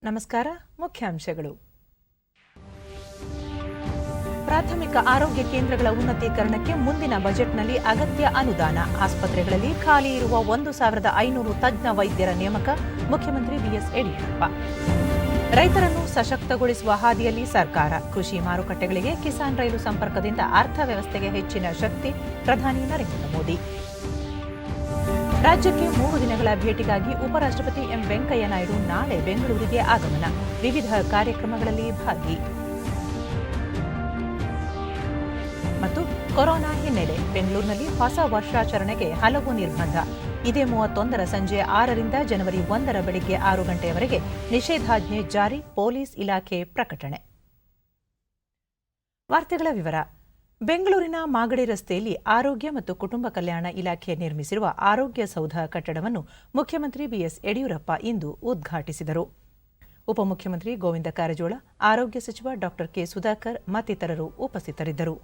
ನಮಸ್ಕಾರ. ಮುಖ್ಯಾಂಶಗಳು. ಪ್ರಾಥಮಿಕ ಆರೋಗ್ಯ ಕೇಂದ್ರಗಳ ಉನ್ನತೀಕರಣಕ್ಕೆ ಮುಂದಿನ ಬಜೆಟ್ನಲ್ಲಿ ಅಗತ್ಯ ಅನುದಾನ. ಆಸ್ಪತ್ರೆಗಳಲ್ಲಿ ಖಾಲಿ ಇರುವ 1,500 ತಜ್ಞ ವೈದ್ಯರ ನೇಮಕ. ಮುಖ್ಯಮಂತ್ರಿ ಬಿಎಸ್ ಯಡಿಯೂರಪ್ಪ. ರೈತರನ್ನು ಸಶಕ್ತಗೊಳಿಸುವ ಹಾದಿಯಲ್ಲಿ ಸರ್ಕಾರ. ಕೃಷಿ ಮಾರುಕಟ್ಟೆಗಳಿಗೆ ಕಿಸಾನ್ ರೈಲು ಸಂಪರ್ಕದಿಂದ ಅರ್ಥವ್ಯವಸ್ಥೆಗೆ ಹೆಚ್ಚಿನ ಶಕ್ತಿ. ಪ್ರಧಾನಿ ನರೇಂದ್ರ ಮೋದಿ. ರಾಜ್ಯಕ್ಕೆ 3 ದಿನಗಳ ಭೇಟಿಗಾಗಿ ಉಪರಾಷ್ಟ್ರಪತಿ ಎಂ ವೆಂಕಯ್ಯ ನಾಯ್ಡು ನಾಳೆ ಬೆಂಗಳೂರಿಗೆ ಆಗಮನ. ವಿವಿಧ ಕಾರ್ಯಕ್ರಮಗಳಲ್ಲಿ ಭಾಗಿ. ಮತ್ತು ಕೊರೋನಾ ಹಿನ್ನೆಲೆ ಬೆಂಗಳೂರಿನಲ್ಲಿ ಹೊಸ ವರ್ಷಾಚರಣೆಗೆ ಹಲವು ನಿರ್ಬಂಧ. ಇದೇ 31ರ ಸಂಜೆ 6ರಿಂದ ಜನವರಿ 1ರ ಬೆಳಗ್ಗೆ 6 ಗಂಟೆಯವರೆಗೆ ನಿಷೇಧಾಜ್ಞೆ ಜಾರಿ. ಪೊಲೀಸ್ ಇಲಾಖೆ ಪ್ರಕಟಣೆ. ವಾರ್ತೆಗಳ ವಿವರ. ಬೆಂಗಳೂರಿನ ಮಾಗಡಿ ರಸ್ತೆಯಲ್ಲಿ ಆರೋಗ್ಯ ಮತ್ತು ಕುಟುಂಬ ಕಲ್ಯಾಣ ಇಲಾಖೆ ನಿರ್ಮಿಸಿರುವ ಆರೋಗ್ಯ ಸೌಧ ಕಟ್ಟಡವನ್ನು ಮುಖ್ಯಮಂತ್ರಿ ಬಿಎಸ್ ಯಡಿಯೂರಪ್ಪ ಇಂದು ಉದ್ಘಾಟಿಸಿದರು. ಉಪಮುಖ್ಯಮಂತ್ರಿ ಗೋವಿಂದ ಕಾರಜೋಳ, ಆರೋಗ್ಯ ಸಚಿವ ಡಾ ಕೆ ಸುಧಾಕರ್ ಮತ್ತಿತರರು ಉಪಸ್ಥಿತರಿದ್ದರು.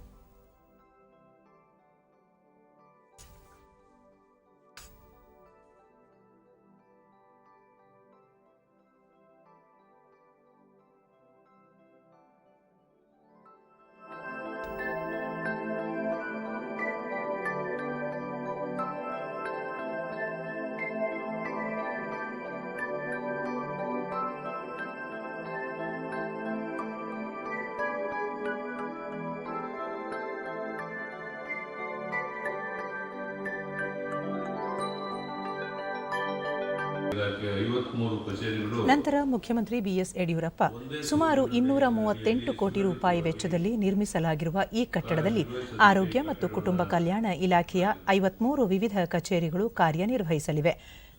ನಂತರ ಮುಖ್ಯಮಂತ್ರಿ ಬಿಎಸ್ ಯಡಿಯೂರಪ್ಪ ಸುಮಾರು 238 ಕೋಟಿ ರೂಪಾಯಿ ವೆಚ್ಚದಲ್ಲಿ ನಿರ್ಮಿಸಲಾಗಿರುವ ಈ ಕಟ್ಟಡದಲ್ಲಿ ಆರೋಗ್ಯ ಮತ್ತು ಕುಟುಂಬ ಕಲ್ಯಾಣ ಇಲಾಖೆಯ 53 ವಿವಿಧ ಕಚೇರಿಗಳು ಕಾರ್ಯನಿರ್ವಹಿಸಲಿವೆ.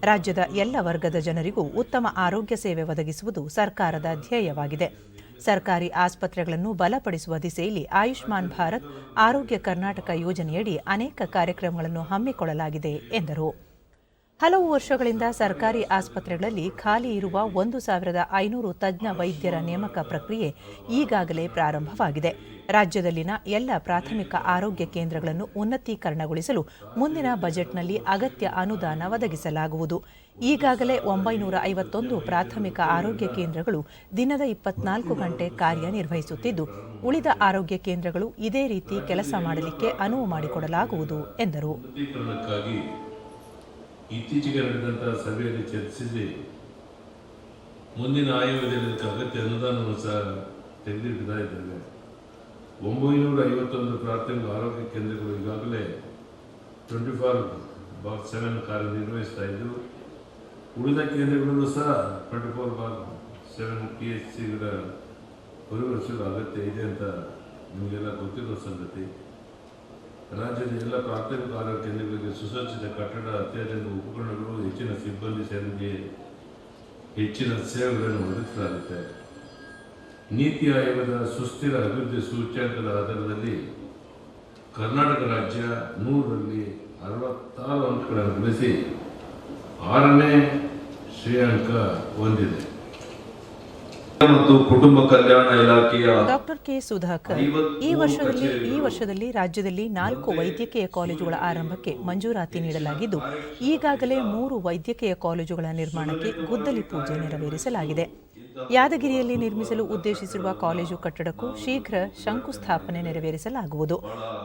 ರಾಜ್ಯದ ಎಲ್ಲ ವರ್ಗದ ಜನರಿಗೂ ಉತ್ತಮ ಆರೋಗ್ಯ ಸೇವೆ ಒದಗಿಸುವುದು ಸರ್ಕಾರದ ಧ್ಯೇಯವಾಗಿದೆ. ಸರ್ಕಾರಿ ಆಸ್ಪತ್ರೆಗಳನ್ನು ಬಲಪಡಿಸುವ ದಿಸೆಯಲ್ಲಿ ಆಯುಷ್ಮಾನ್ ಭಾರತ್, ಆರೋಗ್ಯ ಕರ್ನಾಟಕ ಯೋಜನೆಯಡಿ ಅನೇಕ ಕಾರ್ಯಕ್ರಮಗಳನ್ನು ಹಮ್ಮಿಕೊಳ್ಳಲಾಗಿದೆ ಎಂದರು. ಹಲವು ವರ್ಷಗಳಿಂದ ಸರ್ಕಾರಿ ಆಸ್ಪತ್ರೆಗಳಲ್ಲಿ ಖಾಲಿ ಇರುವ 1,500 ತಜ್ಞ ವೈದ್ಯರ ನೇಮಕ ಪ್ರಕ್ರಿಯೆ ಈಗಾಗಲೇ ಪ್ರಾರಂಭವಾಗಿದೆ. ರಾಜ್ಯದಲ್ಲಿನ ಎಲ್ಲ ಪ್ರಾಥಮಿಕ ಆರೋಗ್ಯ ಕೇಂದ್ರಗಳನ್ನು ಉನ್ನತೀಕರಣಗೊಳಿಸಲು ಮುಂದಿನ ಬಜೆಟ್ನಲ್ಲಿ ಅಗತ್ಯ ಅನುದಾನ ಒದಗಿಸಲಾಗುವುದು. ಈಗಾಗಲೇ 951 ಪ್ರಾಥಮಿಕ ಆರೋಗ್ಯ ಕೇಂದ್ರಗಳು ದಿನದ 24 ಗಂಟೆ ಕಾರ್ಯನಿರ್ವಹಿಸುತ್ತಿದ್ದು, ಉಳಿದ ಆರೋಗ್ಯ ಕೇಂದ್ರಗಳು ಇದೇ ರೀತಿ ಕೆಲಸ ಮಾಡಲಿಕ್ಕೆ ಅನುವು ಮಾಡಿಕೊಡಲಾಗುವುದು ಎಂದರು. ಇತ್ತೀಚೆಗೆ ನಡೆದಂತಹ ಸಭೆಯಲ್ಲಿ ಚರ್ಚಿಸಿ ಮುಂದಿನ ಆಯವ್ಯಯದಲ್ಲಿ ಅಗತ್ಯ ಅನುದಾನವನ್ನು ಸಹ ತೆಗೆದಿಡ್ತಾ ಇದ್ದೇವೆ. 951 ಪ್ರಾಥಮಿಕ ಆರೋಗ್ಯ ಕೇಂದ್ರಗಳು ಈಗಾಗಲೇ 24/7 ಕಾರ್ಯನಿರ್ವಹಿಸ್ತಾ ಇದ್ದು, ಉಳಿದ ಕೇಂದ್ರಗಳಲ್ಲೂ ಸಹ 24/7 PHCಗಳ ಪರಿವರ್ತಿಸುವ ಅಗತ್ಯ ಇದೆ ಅಂತ ನಿಮಗೆಲ್ಲ ಗೊತ್ತಿರುವ ಸಂಗತಿ. ರಾಜ್ಯದ ಎಲ್ಲ ಪ್ರಾಥಮಿಕ ಆರೋಗ್ಯ ಕೇಂದ್ರಗಳಿಗೆ ಸುಸಜ್ಜಿತ ಕಟ್ಟಡ, ಅತ್ಯಾಧುನಿಕ ಉಪಕರಣಗಳು, ಹೆಚ್ಚಿನ ಸಿಬ್ಬಂದಿ ಸೇವೆಗೆ ಹೆಚ್ಚಿನ ಸೇವೆಗಳನ್ನು ಒದಗಿಸಲಾಗುತ್ತೆ. ನೀತಿ ಆಯೋಗದ ಸುಸ್ಥಿರ ಅಭಿವೃದ್ಧಿ ಸೂಚ್ಯಂಕದ ಆಧಾರದಲ್ಲಿ ಕರ್ನಾಟಕ ರಾಜ್ಯ 100ರಲ್ಲಿ 66 ಅಂಕಗಳನ್ನು ಗಳಿಸಿ 6ನೇ ಶ್ರೇಯಾಂಕ ಹೊಂದಿದೆ. ಮತ್ತು ಕುಟುಂಬ ಕಲ್ಯಾಣ ಇಲಾಖೆಯ ಡಾ ಕೆ ಸುಧಾಕರ್ ಈ ವರ್ಷದಲ್ಲಿ ರಾಜ್ಯದಲ್ಲಿ 4 ವೈದ್ಯಕೀಯ ಕಾಲೇಜುಗಳ ಆರಂಭಕ್ಕೆ ಮಂಜೂರಾತಿ ನೀಡಲಾಗಿದ್ದು, ಈಗಾಗಲೇ 3 ವೈದ್ಯಕೀಯ ಕಾಲೇಜುಗಳ ನಿರ್ಮಾಣಕ್ಕೆ ಗುದ್ದಲಿ ಪೂಜೆ ನೆರವೇರಿಸಲಾಗಿದೆ. ಯಾದಗಿರಿಯಲ್ಲಿ ನಿರ್ಮಿಸಲು ಉದ್ದೇಶಿಸಿರುವ ಕಾಲೇಜು ಕಟ್ಟಡಕ್ಕೂ ಶೀಘ್ರ ಶಂಕುಸ್ಥಾಪನೆ ನೆರವೇರಿಸಲಾಗುವುದು.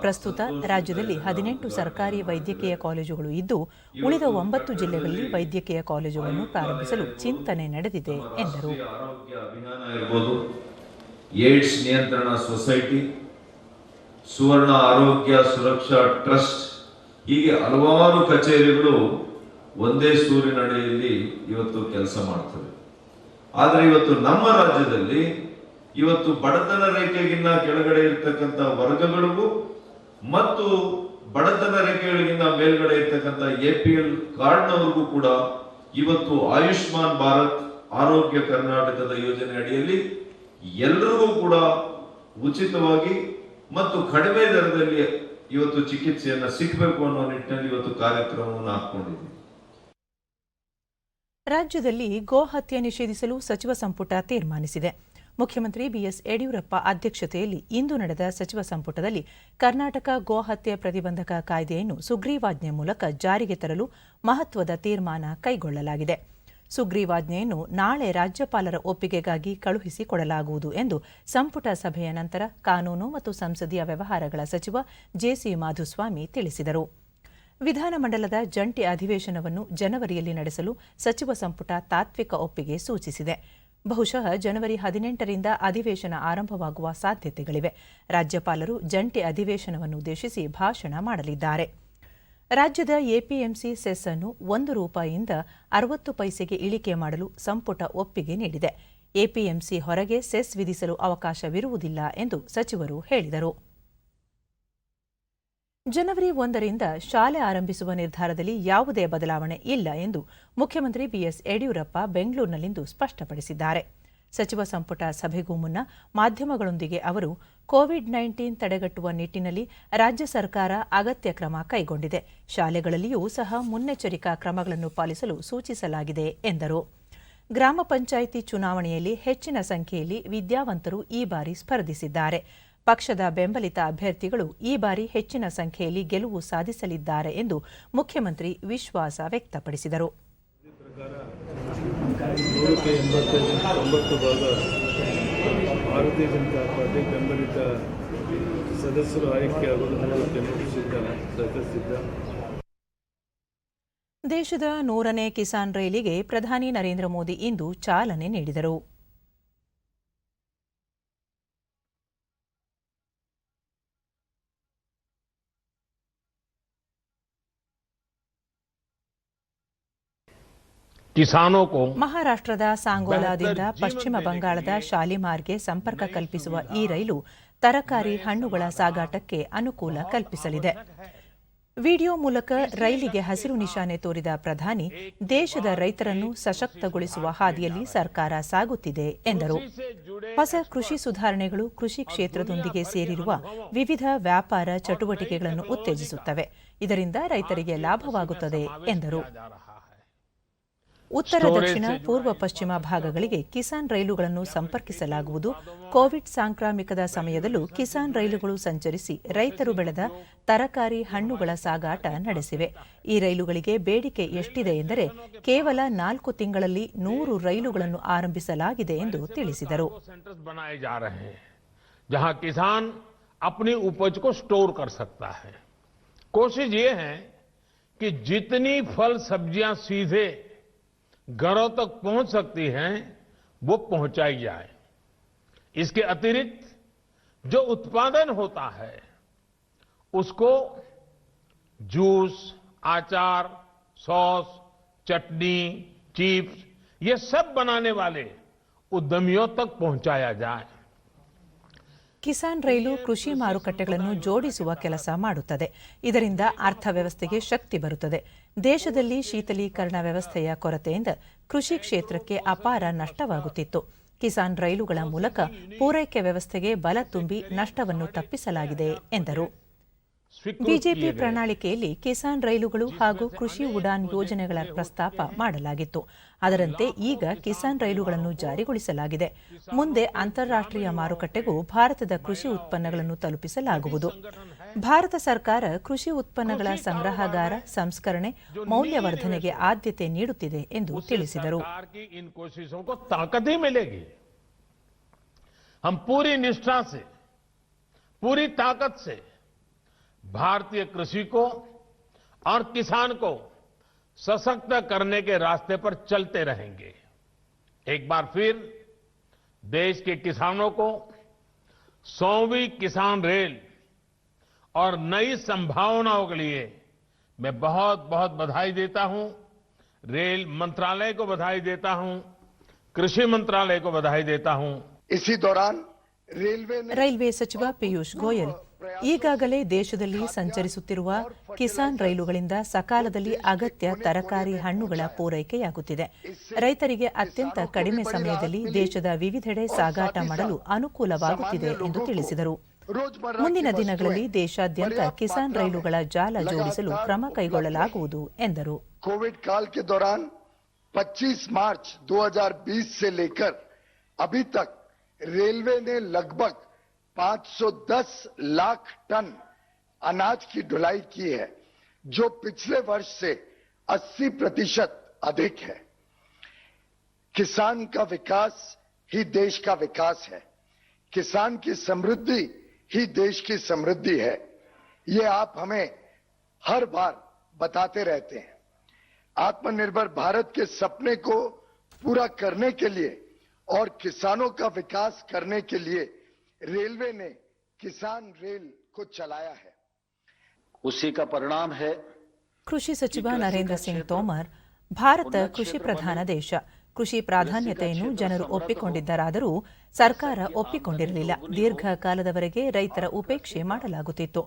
ಪ್ರಸ್ತುತ ರಾಜ್ಯದಲ್ಲಿ 18 ಸರ್ಕಾರಿ ವೈದ್ಯಕೀಯ ಕಾಲೇಜುಗಳು ಇದ್ದು, ಉಳಿದ 9 ಜಿಲ್ಲೆಗಳಲ್ಲಿ ವೈದ್ಯಕೀಯ ಕಾಲೇಜುಗಳನ್ನು ಪ್ರಾರಂಭಿಸಲು ಚಿಂತನೆ ನಡೆದಿದೆ ಎಂದರು. ಏಡ್ಸ್ ನಿಯಂತ್ರಣ ಸೊಸೈಟಿ, ಸುವರ್ಣ ಆರೋಗ್ಯ ಸುರಕ್ಷಾ ಟ್ರಸ್ಟ್, ಹೀಗೆ ಹಲವಾರು ಕಚೇರಿಗಳು ಒಂದೇ ಸೂರಿನಡಿಯಲ್ಲಿ ಇವತ್ತು ಕೆಲಸ ಮಾಡ್ತವೆ. ಆದರೆ ಇವತ್ತು ನಮ್ಮ ರಾಜ್ಯದಲ್ಲಿ ಇವತ್ತು ಬಡತನ ರೇಖೆಗಿನ್ನ ಕೆಳಗಡೆ ಇರ್ತಕ್ಕಂಥ ವರ್ಗಗಳಿಗೂ ಮತ್ತು ಬಡತನ ರೇಖೆಗಳಿಗಿನ್ನ ಮೇಲ್ಗಡೆ ಇರ್ತಕ್ಕಂಥ APL ಕಾರ್ಡ್ನವರಿಗೂ ಕೂಡ ಇವತ್ತು ಆಯುಷ್ಮಾನ್ ಭಾರತ್, ಆರೋಗ್ಯ ಕರ್ನಾಟಕದ ಯೋಜನೆ ಅಡಿಯಲ್ಲಿ ಎಲ್ಲರಿಗೂ ಕೂಡ ಉಚಿತವಾಗಿ ಮತ್ತು ಕಡಿಮೆ ದರದಲ್ಲಿ ಇವತ್ತು ಚಿಕಿತ್ಸೆಯನ್ನ ಸಿಗಬೇಕು ಅನ್ನೋ ನಿಟ್ಟಿನಲ್ಲಿ ಇವತ್ತು ಕಾರ್ಯಕ್ರಮವನ್ನು ಹಾಕೊಂಡಿದ್ದೀವಿ. ರಾಜ್ಯದಲ್ಲಿ ಗೋಹತ್ಯೆ ನಿಷೇಧಿಸಲು ಸಚಿವ ಸಂಪುಟ ತೀರ್ಮಾನಿಸಿದೆ. ಮುಖ್ಯಮಂತ್ರಿ ಬಿಎಸ್ ಯಡಿಯೂರಪ್ಪ ಅಧ್ಯಕ್ಷತೆಯಲ್ಲಿ ಇಂದು ನಡೆದ ಸಚಿವ ಸಂಪುಟದಲ್ಲಿ ಕರ್ನಾಟಕ ಗೋಹತ್ಯೆ ಪ್ರತಿಬಂಧಕ ಕಾಯ್ದೆಯನ್ನು ಸುಗ್ರೀವಾಜ್ಞೆ ಮೂಲಕ ಜಾರಿಗೆ ತರಲು ಮಹತ್ವದ ತೀರ್ಮಾನ ಕೈಗೊಳ್ಳಲಾಗಿದೆ. ಸುಗ್ರೀವಾಜ್ಞೆಯನ್ನು ನಾಳೆ ರಾಜ್ಯಪಾಲರ ಒಪ್ಪಿಗೆಗಾಗಿ ಕಳುಹಿಸಿಕೊಡಲಾಗುವುದು ಎಂದು ಸಂಪುಟ ಸಭೆಯ ನಂತರ ಕಾನೂನು ಮತ್ತು ಸಂಸದೀಯ ವ್ಯವಹಾರಗಳ ಸಚಿವ ಜೆಸಿ ಮಾಧುಸ್ವಾಮಿ ತಿಳಿಸಿದರು. ವಿಧಾನಮಂಡಲದ ಜಂಟಿ ಅಧಿವೇಶನವನ್ನು ಜನವರಿಯಲ್ಲಿ ನಡೆಸಲು ಸಚಿವ ಸಂಪುಟ ತಾತ್ವಿಕ ಒಪ್ಪಿಗೆ ಸೂಚಿಸಿದೆ. ಬಹುಶಃ ಜನವರಿ 18ರಿಂದ ಅಧಿವೇಶನ ಆರಂಭವಾಗುವ ಸಾಧ್ಯತೆಗಳಿವೆ. ರಾಜ್ಯಪಾಲರು ಜಂಟಿ ಅಧಿವೇಶನವನ್ನುದ್ದೇಶಿಸಿ ಭಾಷಣ ಮಾಡಲಿದ್ದಾರೆ. ರಾಜ್ಯದ ಎಪಿಎಂಸಿ ಸೆಸ್ ಅನ್ನು ₹1ಯಿಂದ 60 ಪೈಸೆಗೆ ಇಳಿಕೆ ಮಾಡಲು ಸಂಪುಟ ಒಪ್ಪಿಗೆ ನೀಡಿದೆ. ಎಪಿಎಂಸಿ ಹೊರಗೆ ಸೆಸ್ ವಿಧಿಸಲು ಅವಕಾಶವಿರುವುದಿಲ್ಲ ಎಂದು ಸಚಿವರು ಹೇಳಿದರು. ಜನವರಿ 1ರಿಂದ ಶಾಲೆ ಆರಂಭಿಸುವ ನಿರ್ಧಾರದಲ್ಲಿ ಯಾವುದೇ ಬದಲಾವಣೆ ಇಲ್ಲ ಎಂದು ಮುಖ್ಯಮಂತ್ರಿ ಬಿಎಸ್ ಯಡಿಯೂರಪ್ಪ ಬೆಂಗಳೂರಿನಲ್ಲಿಂದು ಸ್ಪಷ್ಟಪಡಿಸಿದ್ದಾರೆ. ಸಚಿವ ಸಂಪುಟ ಸಭೆಗೂ ಮುನ್ನ ಮಾಧ್ಯಮಗಳೊಂದಿಗೆ ಅವರು ಕೋವಿಡ್-19 ತಡೆಗಟ್ಟುವ ನಿಟ್ಟಿನಲ್ಲಿ ರಾಜ್ಯ ಸರ್ಕಾರ ಅಗತ್ಯ ಕ್ರಮ ಕೈಗೊಂಡಿದೆ. ಶಾಲೆಗಳಲ್ಲಿಯೂ ಸಹ ಮುನ್ನೆಚ್ಚರಿಕಾ ಕ್ರಮಗಳನ್ನು ಪಾಲಿಸಲು ಸೂಚಿಸಲಾಗಿದೆ ಎಂದರು. ಗ್ರಾಮ ಪಂಚಾಯಿತಿ ಚುನಾವಣೆಯಲ್ಲಿ ಹೆಚ್ಚಿನ ಸಂಖ್ಯೆಯಲ್ಲಿ ವಿದ್ಯಾವಂತರು ಈ ಬಾರಿ ಸ್ಪರ್ಧಿಸಿದ್ದಾರೆ. ಪಕ್ಷದ ಬೆಂಬಲಿತ ಅಭ್ಯರ್ಥಿಗಳು ಈ ಬಾರಿ ಹೆಚ್ಚಿನ ಸಂಖ್ಯೆಯಲ್ಲಿ ಗೆಲುವು ಸಾಧಿಸಲಿದ್ದಾರೆ ಎಂದು ಮುಖ್ಯಮಂತ್ರಿ ವಿಶ್ವಾಸ ವ್ಯಕ್ತಪಡಿಸಿದರು. ಭಾರತೀಯ ಜನತಾ ಪಾರ್ಟಿ ಬೆಂಬಲಿತ ಸದಸ್ಯರು ಆಯ್ಕೆಯಾಗಲು ಸಿದ್ಧ. ದೇಶದ 100ನೇ ಕಿಸಾನ್ ರೈಲಿಗೆ ಪ್ರಧಾನಿ ನರೇಂದ್ರ ಮೋದಿ ಇಂದು ಚಾಲನೆ ನೀಡಿದರು. ಮಹಾರಾಷ್ಟ್ರದ ಸಾಂಗೋಲಾದಿಂದ ಪಶ್ಚಿಮ ಬಂಗಾಳದ ಶಾಲಿಮಾರ್ಗೆ ಸಂಪರ್ಕ ಕಲ್ಪಿಸುವ ಈ ರೈಲು ತರಕಾರಿ, ಹಣ್ಣುಗಳ ಸಾಗಾಟಕ್ಕೆ ಅನುಕೂಲ ಕಲ್ಪಿಸಲಿದೆ. ವಿಡಿಯೋ ಮೂಲಕ ರೈಲಿಗೆ ಹಸಿರು ನಿಶಾನೆ ತೋರಿದ ಪ್ರಧಾನಿ, ದೇಶದ ರೈತರನ್ನು ಸಶಕ್ತಗೊಳಿಸುವ ಹಾದಿಯಲ್ಲಿ ಸರ್ಕಾರ ಸಾಗುತ್ತಿದೆ ಎಂದರು. ಹೊಸ ಕೃಷಿ ಸುಧಾರಣೆಗಳು ಕೃಷಿ ಕ್ಷೇತ್ರದೊಂದಿಗೆ ಸೇರಿರುವ ವಿವಿಧ ವ್ಯಾಪಾರ ಚಟುವಟಿಕೆಗಳನ್ನು ಉತ್ತೇಜಿಸುತ್ತವೆ. ಇದರಿಂದ ರೈತರಿಗೆ ಲಾಭವಾಗುತ್ತದೆ ಎಂದರು. ಉತ್ತರ, ದಕ್ಷಿಣ, ಪೂರ್ವ, ಪಶ್ಚಿಮ ಭಾಗಗಳಿಗೆ ಕಿಸಾನ್ ರೈಲುಗಳನ್ನು ಸಂಪರ್ಕಿಸಲಾಗುವುದು. ಕೋವಿಡ್ ಸಾಂಕ್ರಾಮಿಕದ ಸಮಯದಲ್ಲೂ ಕಿಸಾನ್ ರೈಲುಗಳು ಸಂಚರಿಸಿ ರೈತರು ಬೆಳೆದ ತರಕಾರಿ, ಹಣ್ಣುಗಳ ಸಾಗಾಟ ನಡೆಸಿವೆ. ಈ ರೈಲುಗಳಿಗೆ ಬೇಡಿಕೆ ಎಷ್ಟಿದೆ ಎಂದರೆ ಕೇವಲ 4 ತಿಂಗಳಲ್ಲಿ 100 ರೈಲುಗಳನ್ನು ಆರಂಭಿಸಲಾಗಿದೆ ಎಂದು ತಿಳಿಸಿದರು. जहां किसान अपनी उपज को स्टोर कर सकता है। कोशिश ये है कि जितनी फल सब्जियां सीधे घरों तक पहुंच सकती हैं वो पहुंचाई जाए। इसके अतिरिक्त जो उत्पादन होता है उसको जूस, आचार, सॉस, चटनी, चिप्स ये सब बनाने वाले उद्यमियों तक पहुंचाया जाए। ಕಿಸಾನ್ ರೈಲು ಕೃಷಿ ಮಾರುಕಟ್ಟೆಗಳನ್ನು ಜೋಡಿಸುವ ಕೆಲಸ ಮಾಡುತ್ತದೆ. ಇದರಿಂದ ಅರ್ಥವ್ಯವಸ್ಥೆಗೆ ಶಕ್ತಿ ಬರುತ್ತದೆ. ದೇಶದಲ್ಲಿ ಶೀತಲೀಕರಣ ವ್ಯವಸ್ಥೆಯ ಕೊರತೆಯಿಂದ ಕೃಷಿ ಕ್ಷೇತ್ರಕ್ಕೆ ಅಪಾರ ನಷ್ಟವಾಗುತ್ತಿತ್ತು. ಕಿಸಾನ್ ರೈಲುಗಳ ಮೂಲಕ ಪೂರೈಕೆ ವ್ಯವಸ್ಥೆಗೆ ಬಲ ತುಂಬಿ ನಷ್ಟವನ್ನು ತಪ್ಪಿಸಲಾಗಿದೆ ಎಂದರು. ಬಿಜೆಪಿ ಪ್ರಣಾಳಿಕೆಯಲ್ಲಿ ಕಿಸಾನ್ ರೈಲುಗಳು ಹಾಗೂ ಕೃಷಿ ಉಡಾನ್ ಯೋಜನೆಗಳ ಪ್ರಸ್ತಾಪ ಮಾಡಲಾಗಿತ್ತು. ಅದರಂತೆ ಈಗ ಕಿಸಾನ್ ರೈಲುಗಳನ್ನು ಜಾರಿಗೊಳಿಸಲಾಗಿದೆ. ಮುಂದೆ ಅಂತಾರಾಷ್ಟ್ರೀಯ ಮಾರುಕಟ್ಟೆಗೂ ಭಾರತದ ಕೃಷಿ ಉತ್ಪನ್ನಗಳನ್ನು ತಲುಪಿಸಲಾಗುವುದು. ಭಾರತ ಸರ್ಕಾರ ಕೃಷಿ ಉತ್ಪನ್ನಗಳ ಸಂಗ್ರಹಗಾರ, ಸಂಸ್ಕರಣೆ, ಮೌಲ್ಯವರ್ಧನೆಗೆ ಆದ್ಯತೆ ನೀಡುತ್ತಿದೆ ಎಂದು ತಿಳಿಸಿದರು. भारतीय कृषि को और किसान को सशक्त करने के रास्ते पर चलते रहेंगे। एक बार फिर देश के किसानों को 100वीं किसान रेल और नई संभावनाओं के लिए मैं बहुत बहुत बधाई देता हूं। रेल मंत्रालय को बधाई देता हूं, कृषि मंत्रालय को बधाई देता हूं। इसी दौरान ರೈಲ್ವೆ ಸಚಿವ ಪಿಯೂಷ್ ಗೋಯಲ್, ಈಗಾಗಲೇ ದೇಶದಲ್ಲಿ ಸಂಚರಿಸುತ್ತಿರುವ ಕಿಸಾನ್ ರೈಲುಗಳಿಂದ ಸಕಾಲದಲ್ಲಿ ಅಗತ್ಯ ತರಕಾರಿ, ಹಣ್ಣುಗಳ ಪೂರೈಕೆಯಾಗುತ್ತಿದೆ. ರೈತರಿಗೆ ಅತ್ಯಂತ ಕಡಿಮೆ ಸಮಯದಲ್ಲಿ ದೇಶದ ವಿವಿಧೆಡೆ ಸಾಗಾಟ ಮಾಡಲು ಅನುಕೂಲವಾಗುತ್ತಿದೆ ಎಂದು ತಿಳಿಸಿದರು. ಮುಂದಿನ ದಿನಗಳಲ್ಲಿ ದೇಶಾದ್ಯಂತ ಕಿಸಾನ್ ರೈಲುಗಳ ಜಾಲ ಜೋಡಿಸಲು ಕ್ರಮ ಕೈಗೊಳ್ಳಲಾಗುವುದು ಎಂದರು. कोविड काल के दौरान 25 मार्च 2020 से लेकर अभी तक रेलवे ने लगभग 510 लाख टन अनाज की ढुलाई की है, जो पिछले वर्ष से 80% अधिक है। किसान का विकास ही देश का विकास है, किसान की समृद्धि ही देश की समृद्धि है। ये आप हमें हर बार बताते रहते हैं। आत्मनिर्भर भारत के सपने को पूरा करने के लिए और किसानों का विकास करने के लिए रेलवे ने किसान रेल को चलाया है। उसी का परिणाम है ಕೃಷಿ ಸಚಿವ ನರೇಂದ್ರ ಸಿಂಗ್ ತೋಮರ್, ಭಾರತ ಕೃಷಿ ಪ್ರಧಾನ ದೇಶ, ಕೃಷಿ ಪ್ರಾಧಾನ್ಯತೆಯನ್ನು ಜನರು ಒಪ್ಪಿಕೊಂಡಿದ್ದರಾದರೂ ಸರ್ಕಾರ ಒಪ್ಪಿಕೊಂಡಿರಲಿಲ್ಲ. ದೀರ್ಘಕಾಲದವರೆಗೆ ರೈತರ ಉಪೇಕ್ಷೆ ಮಾಡಲಾಗುತ್ತಿತ್ತು.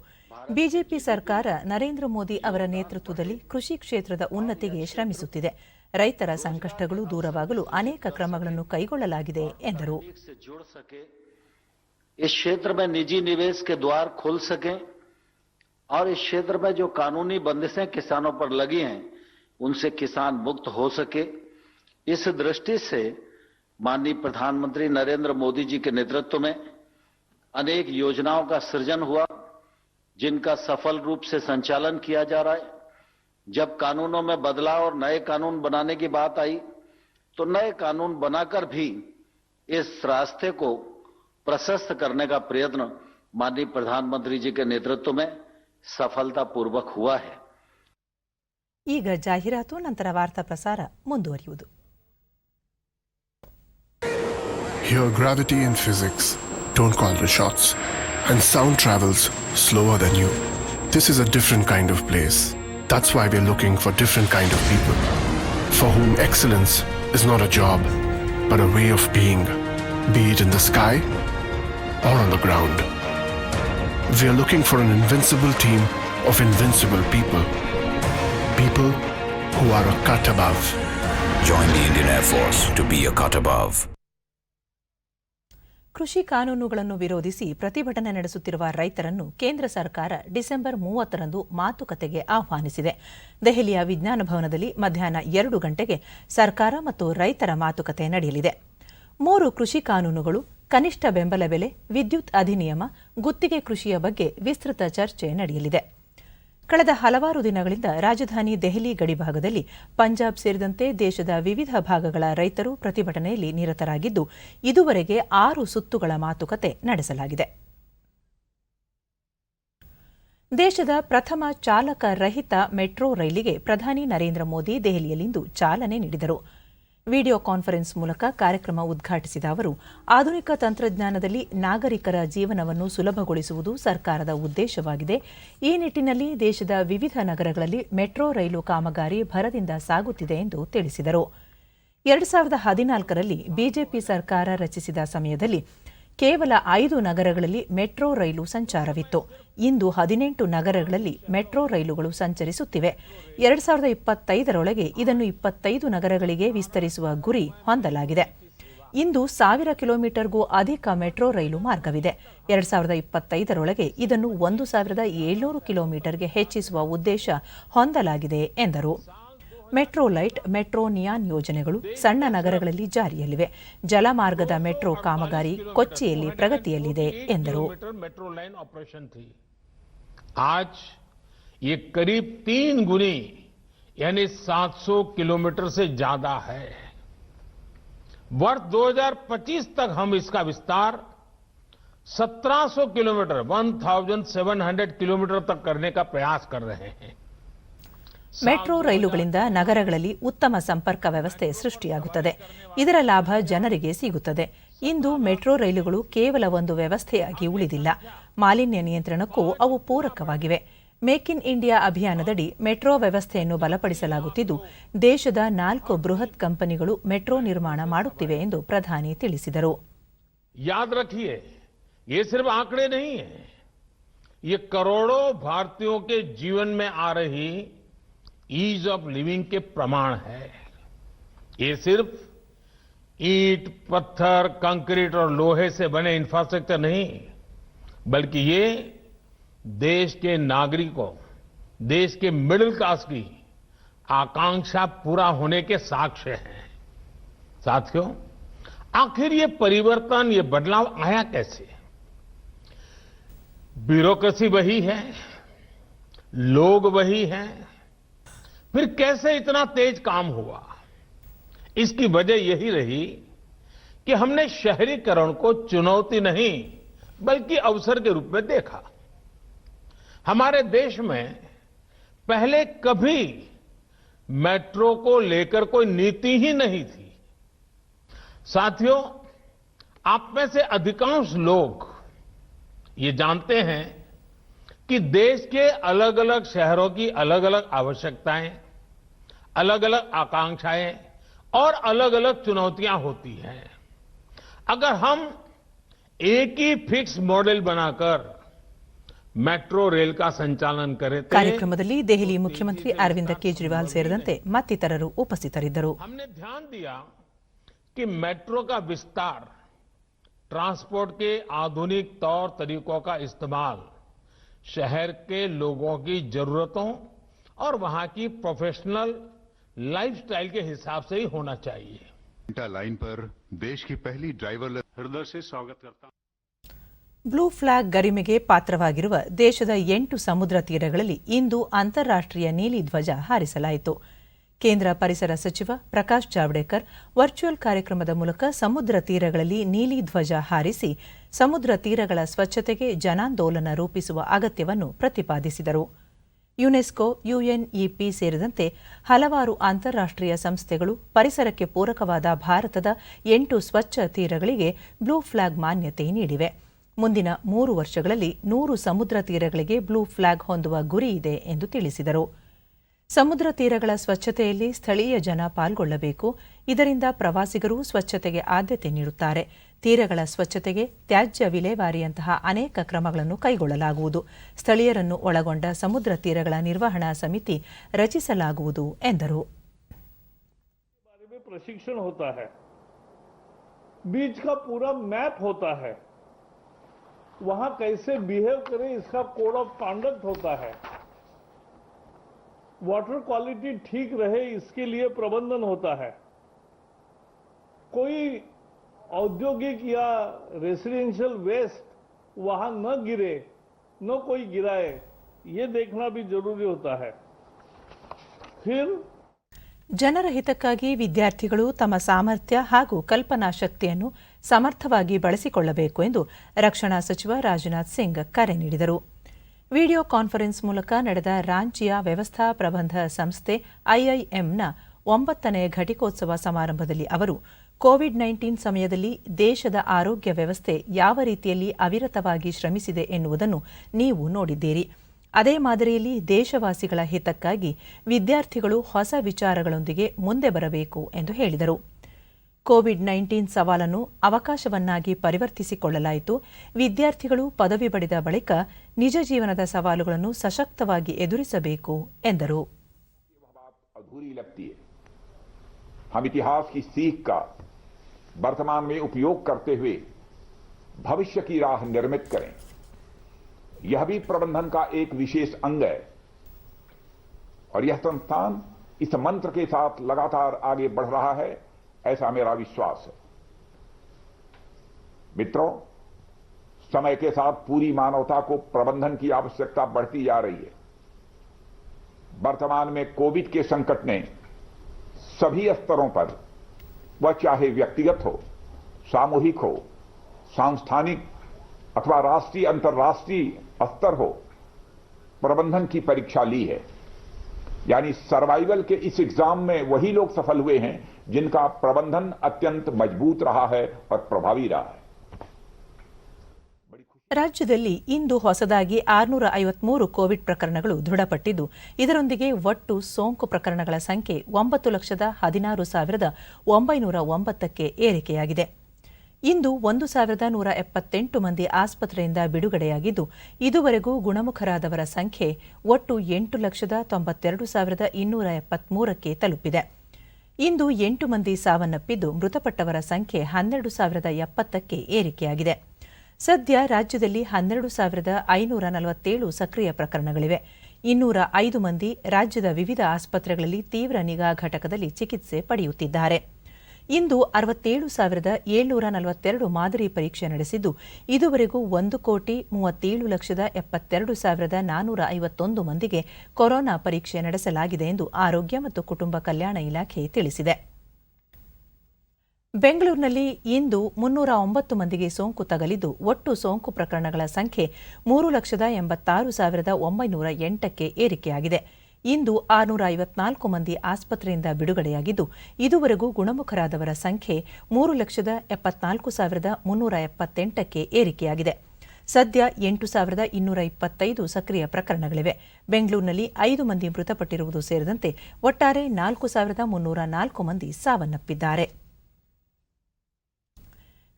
ಬಿಜೆಪಿ ಸರ್ಕಾರ ನರೇಂದ್ರ ಮೋದಿ ಅವರ ನೇತೃತ್ವದಲ್ಲಿ ಕೃಷಿ ಕ್ಷೇತ್ರದ ಉನ್ನತಿಗೆ ಶ್ರಮಿಸುತ್ತಿದೆ. ರೈತರ ಸಂಕಷ್ಟಗಳು ದೂರವಾಗಲು ಅನೇಕ ಕ್ರಮಗಳನ್ನು ಕೈಗೊಳ್ಳಲಾಗಿದೆ ಎಂದರು. इस क्षेत्र में निजी निवेश के द्वार खुल सके और इस क्षेत्र में जो कानूनी बंदिशें किसानों पर लगी हैं उनसे किसान मुक्त हो सके, इस दृष्टि से माननीय प्रधानमंत्री नरेंद्र मोदी जी के नेतृत्व में अनेक योजनाओं का सृजन हुआ, जिनका सफल रूप से संचालन किया जा रहा है। जब कानूनों में बदलाव और नए कानून बनाने की बात आई तो नए कानून बनाकर भी इस रास्ते को प्रशस्त करने का प्रयत्न माननीय प्रधानमंत्री जी के नेतृत्व में सफलतापूर्वक हुआ है. ಈಗ ಜಾಹೀರಾತು, ನಂತರ ವಾರ್ತಾ ಪ್ರಸಾರ ಮುಂದುವರಿಯುವುದು. Here gravity and physics don't call the shots, and sound travels slower than you. This is a different kind of place. That's why we're looking for different kind of people, for whom excellence is not a job, but a way of being, be it in the sky or on the ground. We are looking for an invincible team of invincible people. People who are a cut above. Join the Indian Air Force to be a cut above. ಕೃಷಿ ಕಾನೂನುಗಳನ್ನು ವಿರೋಧಿಸಿ ಪ್ರತಿಭಟನೆ ನಡೆಸುತ್ತಿರುವ ರೈತರನ್ನು ಕೇಂದ್ರ ಸರ್ಕಾರ December 30ರಂದು ಮಾತುಕತೆಗೆ ಆಹ್ವಾನಿಸಿದೆ. ದೆಹಲಿಯ ವಿಜ್ಞಾನ ಭವನದಲ್ಲಿ ಮಧ್ಯಾಹ್ನ 2 ಗಂಟೆಗೆ ಸರ್ಕಾರ ಮತ್ತು ರೈತರ ಮಾತುಕತೆ ನಡೆಯಲಿದೆ. 3 ಕೃಷಿ ಕಾನೂನುಗಳು, ಕನಿಷ್ಠ ಬೆಂಬಲ ಬೆಲೆ, ವಿದ್ಯುತ್ ಅಧಿನಿಯಮ, ಗುತ್ತಿಗೆ ಕೃಷಿಯ ಬಗ್ಗೆ ವಿಸ್ತೃತ ಚರ್ಚೆ ನಡೆಯಲಿದೆ. ಕಳೆದ ಹಲವಾರು ದಿನಗಳಿಂದ ರಾಜಧಾನಿ ದೆಹಲಿ ಗಡಿಭಾಗದಲ್ಲಿ ಪಂಜಾಬ್ ಸೇರಿದಂತೆ ದೇಶದ ವಿವಿಧ ಭಾಗಗಳ ರೈತರು ಪ್ರತಿಭಟನೆಯಲ್ಲಿ ನಿರತರಾಗಿದ್ದು, ಇದುವರೆಗೆ 6 ಸುತ್ತುಗಳ ಮಾತುಕತೆ ನಡೆಸಲಾಗಿದೆ. ದೇಶದ ಪ್ರಥಮ ಚಾಲಕ ರಹಿತ ಮೆಟ್ರೋ ರೈಲಿಗೆ ಪ್ರಧಾನಿ ನರೇಂದ್ರ ಮೋದಿ ದೆಹಲಿಯಲ್ಲಿಂದು ಚಾಲನೆ ನೀಡಿದರು. ವಿಡಿಯೋ ಕಾನ್ಫರೆನ್ಸ್ ಮೂಲಕ ಕಾರ್ಯಕ್ರಮ ಉದ್ಘಾಟಿಸಿದ ಅವರು, ಆಧುನಿಕ ತಂತ್ರಜ್ಞಾನದಲ್ಲಿ ನಾಗರಿಕರ ಜೀವನವನ್ನು ಸುಲಭಗೊಳಿಸುವುದು ಸರ್ಕಾರದ ಉದ್ದೇಶವಾಗಿದೆ. ಈ ನಿಟ್ಟಿನಲ್ಲಿ ದೇಶದ ವಿವಿಧ ನಗರಗಳಲ್ಲಿ ಮೆಟ್ರೋ ರೈಲು ಕಾಮಗಾರಿ ಭರದಿಂದ ಸಾಗುತ್ತಿದೆ ಎಂದು ತಿಳಿಸಿದರು. 2014ರಲ್ಲಿ ಬಿಜೆಪಿ ಸರ್ಕಾರ ರಚಿಸಿದ ಸಮಯದಲ್ಲಿ ಕೇವಲ 5 ನಗರಗಳಲ್ಲಿ ಮೆಟ್ರೋ ರೈಲು ಸಂಚಾರವಿತ್ತು. ಇಂದು 18 ನಗರಗಳಲ್ಲಿ ಮೆಟ್ರೋ ರೈಲುಗಳು ಸಂಚರಿಸುತ್ತಿವೆ. 2025ರೊಳಗೆ ಇದನ್ನು 25 ನಗರಗಳಿಗೆ ವಿಸ್ತರಿಸುವ ಗುರಿ ಹೊಂದಲಾಗಿದೆ. ಇಂದು 1000 ಕಿಲೋಮೀಟರ್ಗೂ ಅಧಿಕ ಮೆಟ್ರೋ ರೈಲು ಮಾರ್ಗವಿದೆ. 2025ರೊಳಗೆ ಇದನ್ನು 1700 ಕಿಲೋಮೀಟರ್ಗೆ ಹೆಚ್ಚಿಸುವ ಉದ್ದೇಶ ಹೊಂದಲಾಗಿದೆ ಎಂದರು. ಮೆಟ್ರೋ ಲೈಟ್, ಮೆಟ್ರೋ ನಿಯಾನ್ ಯೋಜನೆಗಳು ಸಣ್ಣ ನಗರಗಳಲ್ಲಿ ಜಾರಿಯಲ್ಲಿವೆ. ಜಲಮಾರ್ಗದ ಮೆಟ್ರೋ ಕಾಮಗಾರಿ ಕೊಚ್ಚಿಯಲ್ಲಿ ಪ್ರಗತಿಯಲ್ಲಿದೆ ಎಂದರು. आज ये करीब 3 गुनी यानी 700 किलोमीटर से ज्यादा है. वर्ष 2025 तक हम इसका विस्तार 1700 किलोमीटर 1700 किलोमीटर तक करने का प्रयास कर रहे हैं. ಮೆಟ್ರೋ ರೈಲುಗಳಿಂದ ನಗರಗಳಲ್ಲಿ ಉತ್ತಮ ಸಂಪರ್ಕ ವ್ಯವಸ್ಥೆ ಸೃಷ್ಟಿಯಾಗುತ್ತದೆ. ಇದರ ಲಾಭ ಜನರಿಗೆ ಸಿಗುತ್ತದೆ. ಇಂದು ಮೆಟ್ರೋ ರೈಲುಗಳು ಕೇವಲ ಒಂದು ವ್ಯವಸ್ಥೆಯಾಗಿ ಉಳಿದಿಲ್ಲ, ಮಾಲಿನ್ಯ ನಿಯಂತ್ರಣಕ್ಕೂ ಅವು ಪೂರಕವಾಗಿವೆ. ಮೇಕ್ ಇನ್ ಇಂಡಿಯಾ ಅಭಿಯಾನದಡಿ ಮೆಟ್ರೋ ವ್ಯವಸ್ಥೆಯನ್ನು ಬಲಪಡಿಸಲಾಗುತ್ತಿದ್ದು, ದೇಶದ 4 ಬೃಹತ್ ಕಂಪನಿಗಳು ಮೆಟ್ರೋ ನಿರ್ಮಾಣ ಮಾಡುತ್ತಿವೆ ಎಂದು ಪ್ರಧಾನಿ ತಿಳಿಸಿದರು. याद रखिए, ये सिर्फ आंकड़े नहीं है, ये करोड़ों भारतीयों के जीवन में आ रही ईज ऑफ लिविंग के प्रमाण है. ये सिर्फ ईंट, पत्थर, कंक्रीट और लोहे से बने इंफ्रास्ट्रक्चर नहीं, बल्कि ये देश के नागरिकों, देश के मिडिल क्लास की आकांक्षा पूरा होने के साक्ष्य हैं. साथियों, आखिर ये परिवर्तन, ये बदलाव आया कैसे? ब्यूरोक्रेसी वही है, लोग वही हैं, फिर कैसे इतना तेज काम हुआ? इसकी वजह यही रही कि हमने शहरीकरण को चुनौती नहीं बल्कि अवसर के रूप में देखा। हमारे देश में पहले कभी मेट्रो को लेकर कोई नीति ही नहीं थी। साथियों, आप में से अधिकांश लोग ये जानते हैं कि देश के अलग अलग शहरों की अलग अलग आवश्यकताएं, अलग अलग आकांक्षाएं और अलग अलग चुनौतियां होती हैं। अगर हम एक ही फिक्स मॉडल बनाकर मेट्रो रेल का संचालन करें तो ಕಾರ್ಯಕ್ರಮದಲ್ಲಿ ದೆಹಲಿ ಮುಖ್ಯಮಂತ್ರಿ ಅರವಿಂದ ಕೇಜ್ರಿವಾಲ್ ಸೇರಿದಂತೆ ಮತ್ತಿತರರು ಉಪಸ್ಥಿತರಿದ್ದರು. हमने ध्यान दिया कि मेट्रो का विस्तार, ट्रांसपोर्ट के आधुनिक तौर तरीकों का इस्तेमाल शहर के लोगों की जरूरतों और वहां की प्रोफेशनल लाइफस्टाइल के हिसाब से ही होना चाहिए। लाइन पर देश की पहली ड्राइवरलेस हृदय से स्वागत करता हूं। ಬ್ಲೂ ಫ್ಲಾಗ್ ಗರಿಮೆಗೆ ಪಾತ್ರವಾಗಿರುವ ದೇಶದ 8 ಸಮುದ್ರ ತೀರಗಳಲ್ಲಿ ಇಂದು ಅಂತಾರಾಷ್ಟ್ರೀಯ ನೀಲಿ ಧ್ವಜ ಹಾರಿಸಲಾಯಿತು. ಕೇಂದ್ರ ಪರಿಸರ ಸಚಿವ ಪ್ರಕಾಶ್ ಜಾವಡೇಕರ್ ವರ್ಚುವಲ್ ಕಾರ್ಯಕ್ರಮದ ಮೂಲಕ ಸಮುದ್ರ ತೀರಗಳಲ್ಲಿ ನೀಲಿ ಧ್ವಜ ಹಾರಿಸಿ ಸಮುದ್ರ ತೀರಗಳ ಸ್ವಚ್ಛತೆಗೆ ಜನಾಂದೋಲನ ರೂಪಿಸುವ ಅಗತ್ಯವನ್ನು ಪ್ರತಿಪಾದಿಸಿದರು. ಯುನೆಸ್ಕೋ, ಯುಎನ್ಇಪಿ ಸೇರಿದಂತೆ ಹಲವಾರು ಅಂತಾರಾಷ್ಟ್ರೀಯ ಸಂಸ್ಥೆಗಳು ಪರಿಸರಕ್ಕೆ ಪೂರಕವಾದ ಭಾರತದ 8 ಸ್ವಚ್ಛ ತೀರಗಳಿಗೆ ಬ್ಲೂ ಫ್ಲಾಗ್ ಮಾನ್ಯತೆ ನೀಡಿವೆ. ಮುಂದಿನ 3 ವರ್ಷಗಳಲ್ಲಿ 100 ಸಮುದ್ರ ತೀರಗಳಿಗೆ ಬ್ಲೂ ಫ್ಲಾಗ್ ಹೊಂದುವ ಗುರಿ ಇದೆ ಎಂದು ತಿಳಿಸಿದರು. ಸಮುದ್ರ ತೀರಗಳ ಸ್ವಚ್ಛತೆಯಲ್ಲಿ ಸ್ಥಳೀಯ ಜನ ಪಾಲ್ಗೊಳ್ಳಬೇಕು. ಇದರಿಂದ ಪ್ರವಾಸಿಗರು ಸ್ವಚ್ಛತೆಗೆ ಆದ್ಯತೆ ನೀಡುತ್ತಾರೆ. ತೀರಗಳ ಸ್ವಚ್ಛತೆಗೆ ತ್ಯಾಜ್ಯ ವಿಲೇವಾರಿಯಂತಹ ಅನೇಕ ಕ್ರಮಗಳನ್ನು ಕೈಗೊಳ್ಳಲಾಗುವುದು. ಸ್ಥಳೀಯರನ್ನು ಒಳಗೊಂಡ ಸಮುದ್ರ ತೀರಗಳ ನಿರ್ವಹಣಾ ಸಮಿತಿ ರಚಿಸಲಾಗುವುದು ಎಂದರು. प्रशिक्षण होता है, बीच का पूरा मैप होता है, वहां कैसे बिहेव करें इसका कोड ऑफ कॉन्डक्ट होता है, वाटर क्वालिटी ठीक रहे इसके लिए प्रबंधन होता है, कोई औद्योगिक या रेसिडेंशियल वेस्ट वहां न गिरे, न कोई गिराए, ये देखना भी जरूरी होता है। फिर ಜನರ ಹಿತಕ್ಕಾಗಿ ವಿದ್ಯಾರ್ಥಿಗಳು ತಮ್ಮ ಸಾಮರ್ಥ್ಯ ಹಾಗೂ ಕಲ್ಪನಾ ಶಕ್ತಿಯನ್ನು ಸಮರ್ಥವಾಗಿ ಬಳಸಿಕೊಳ್ಳಬೇಕು ಎಂದು ರಕ್ಷಣಾ ಸಚಿವ ರಾಜನಾಥ್ ಸಿಂಗ್ ಕರೆ ನೀಡಿದರು. ವಿಡಿಯೋ ಕಾನ್ಫರೆನ್ಸ್ ಮೂಲಕ ನಡೆದ ರಾಂಚಿಯ ವ್ಯವಸ್ಥಾ ಪ್ರಬಂಧ ಸಂಸ್ಥೆ ಐಐಎಂನ 9ನೇ ಘಟಿಕೋತ್ಸವ ಸಮಾರಂಭದಲ್ಲಿ ಅವರು ಕೋವಿಡ್-19 ಸಮಯದಲ್ಲಿ ದೇಶದ ಆರೋಗ್ಯ ವ್ಯವಸ್ಥೆ ಯಾವ ರೀತಿಯಲ್ಲಿ ಅವಿರತವಾಗಿ ಶ್ರಮಿಸಿದೆ ಎನ್ನುವುದನ್ನು ನೀವು ನೋಡಿದ್ದೀರಿ. ಅದೇ ಮಾದರಿಯಲ್ಲಿ ದೇಶವಾಸಿಗಳ ಹಿತಕ್ಕಾಗಿ ವಿದ್ಯಾರ್ಥಿಗಳು ಹೊಸ ವಿಚಾರಗಳೊಂದಿಗೆ ಮುಂದೆ ಬರಬೇಕು ಎಂದು ಹೇಳಿದರು. ಕೋವಿಡ್-19 ಸವಾಲನ್ನು ಅವಕಾಶವನ್ನಾಗಿ ಪರಿವರ್ತಿಸಿಕೊಳ್ಳಲಾಯಿತು. ವಿದ್ಯಾರ್ಥಿಗಳು ಪದವಿ ಪಡೆದ ಬಳಿಕ ನಿಜ ಜೀವನದ ಸವಾಲುಗಳನ್ನು ಸಶಕ್ತವಾಗಿ ಎದುರಿಸಬೇಕು ಎಂದರು. हम इतिहास की सीख का वर्तमान में उपयोग करते हुए भविष्य की राह निर्मित करें, यह भी प्रबंधन का एक विशेष अंग है और यह संस्थान इस मंत्र के साथ लगातार आगे बढ़ रहा है, ऐसा मेरा विश्वास है। मित्रों, समय के साथ पूरी मानवता को प्रबंधन की आवश्यकता बढ़ती जा रही है। वर्तमान में कोविड के संकट ने सभी स्तरों पर, वह चाहे व्यक्तिगत हो, सामूहिक हो, सांस्थानिक अथवा राष्ट्रीय अंतर्राष्ट्रीय स्तर हो, प्रबंधन की परीक्षा ली है। यानी सर्वाइवल के इस एग्जाम में वही लोग सफल हुए हैं जिनका प्रबंधन अत्यंत मजबूत रहा है और प्रभावी रहा है। ರಾಜ್ಯದಲ್ಲಿ ಇಂದು ಹೊಸದಾಗಿ 653 ಕೋವಿಡ್ ಪ್ರಕರಣಗಳು ದೃಢಪಟ್ಟಿದ್ದು, ಇದರೊಂದಿಗೆ ಒಟ್ಟು ಸೋಂಕು ಪ್ರಕರಣಗಳ ಸಂಖ್ಯೆ 9,16,909ಕ್ಕೆ ಏರಿಕೆಯಾಗಿದೆ. ಇಂದು 1,178 ಮಂದಿ ಆಸ್ಪತ್ರೆಯಿಂದ ಬಿಡುಗಡೆಯಾಗಿದ್ದು, ಇದುವರೆಗೂ ಗುಣಮುಖರಾದವರ ಸಂಖ್ಯೆ ಒಟ್ಟು 8,92,273ಕ್ಕೆ ತಲುಪಿದೆ. ಇಂದು 8 ಮಂದಿ ಸಾವನ್ನಪ್ಪಿದ್ದು, ಮೃತಪಟ್ಟವರ ಸಂಖ್ಯೆ 12,070ಕ್ಕೆ ಏರಿಕೆಯಾಗಿದೆ. ಸದ್ಯ ರಾಜ್ಯದಲ್ಲಿ 12,547 ಸಕ್ರಿಯ ಪ್ರಕರಣಗಳಿವೆ. 205 ಮಂದಿ ರಾಜ್ಯದ ವಿವಿಧ ಆಸ್ಪತ್ರೆಗಳಲ್ಲಿ ತೀವ್ರ ನಿಗಾ ಘಟಕದಲ್ಲಿ ಚಿಕಿತ್ಸೆ ಪಡೆಯುತ್ತಿದ್ದಾರೆ. ಇಂದು 67,742 ಮಾದರಿ ಪರೀಕ್ಷೆ ನಡೆಸಿದ್ದು, ಇದುವರೆಗೂ 1,37,72,451 ಮಂದಿಗೆ ಕೊರೋನಾ ಪರೀಕ್ಷೆ ನಡೆಸಲಾಗಿದೆ ಎಂದು ಆರೋಗ್ಯ ಮತ್ತು ಕುಟುಂಬ ಕಲ್ಯಾಣ ಇಲಾಖೆ ತಿಳಿಸಿದೆ. ಬೆಂಗಳೂರಿನಲ್ಲಿ ಇಂದು 309 ಮಂದಿಗೆ ಸೋಂಕು ತಗುಲಿದ್ದು ಒಟ್ಟು ಸೋಂಕು ಪ್ರಕರಣಗಳ ಸಂಖ್ಯೆ 3,86,908ಕ್ಕೆ ಏರಿಕೆಯಾಗಿದೆ. ಇಂದು 654 ಮಂದಿ ಆಸ್ಪತ್ರೆಯಿಂದ ಬಿಡುಗಡೆಯಾಗಿದ್ದು ಇದುವರೆಗೂ ಗುಣಮುಖರಾದವರ ಸಂಖ್ಯೆ 3,74,378ಕ್ಕೆ ಏರಿಕೆಯಾಗಿದೆ. ಸದ್ಯ 8,225 ಸಕ್ರಿಯ ಪ್ರಕರಣಗಳಿವೆ. ಬೆಂಗಳೂರಿನಲ್ಲಿ 5 ಮಂದಿ ಮೃತಪಟ್ಟಿರುವುದು ಸೇರಿದಂತೆ ಒಟ್ಟಾರೆ 4,304 ಮಂದಿ ಸಾವನ್ನಪ್ಪಿದ್ದಾರೆ.